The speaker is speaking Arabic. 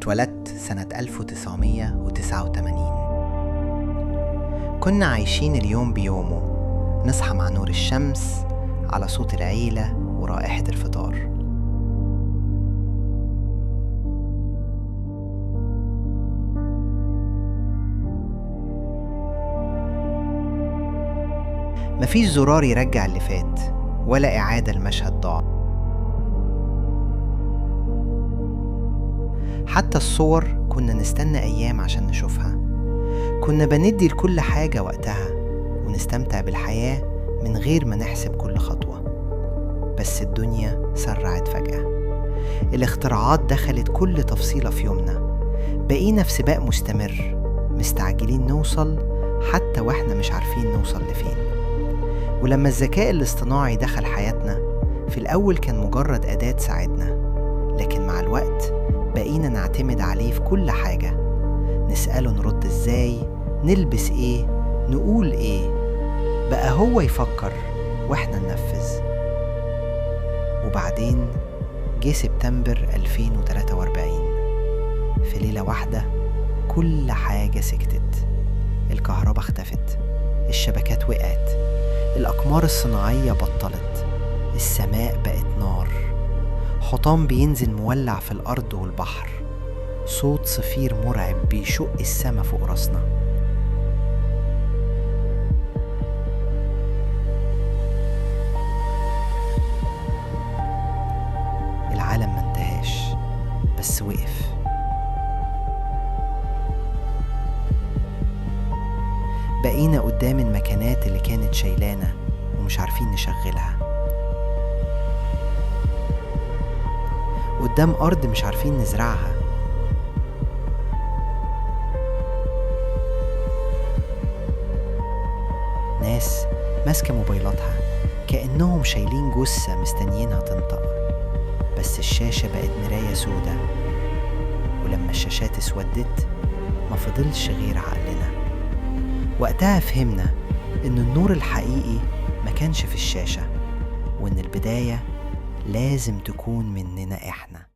اتولدت سنة 1989. كنا عايشين اليوم بيومه، نصحى مع نور الشمس على صوت العيلة ورائحة الفطار. مفيش زرار يرجع اللي فات ولا إعادة المشهد ضاع. حتى الصور كنا نستنى أيام عشان نشوفها. كنا بندي لكل حاجة وقتها ونستمتع بالحياة من غير ما نحسب كل خطوة. بس الدنيا سرعت فجأة، الاختراعات دخلت كل تفصيلة في يومنا. بقينا في سباق مستمر، مستعجلين نوصل حتى واحنا مش عارفين نوصل لفين. ولما الذكاء الاصطناعي دخل حياتنا، في الأول كان مجرد أداة تساعدنا، لكن مع الوقت بقينا نعتمد عليه في كل حاجة. نسأله نرد ازاي، نلبس ايه، نقول ايه. بقى هو يفكر واحنا ننفذ. وبعدين جه سبتمبر 2043، في ليلة واحدة كل حاجة سكتت. الكهرباء اختفت، الشبكات وقعت، الأقمار الصناعية بطلت، السماء بقت نار، حطام بينزل مولع في الأرض والبحر، صوت صفير مرعب بيشق السما فوق راسنا. العالم ما انتهاش، بس وقف. بقينا قدام المكانات اللي كانت شايلانا ومش عارفين نشغلها، قدام أرض مش عارفين نزرعها، ناس ماسكة موبايلاتها كأنهم شايلين جثة مستنيينها تنطق. بس الشاشة بقت مراية سودة، ولما الشاشات اسودت ما فضلش غير عقلنا. وقتها فهمنا إن النور الحقيقي ما كانش في الشاشة، وإن البداية لازم تكون مننا إحنا.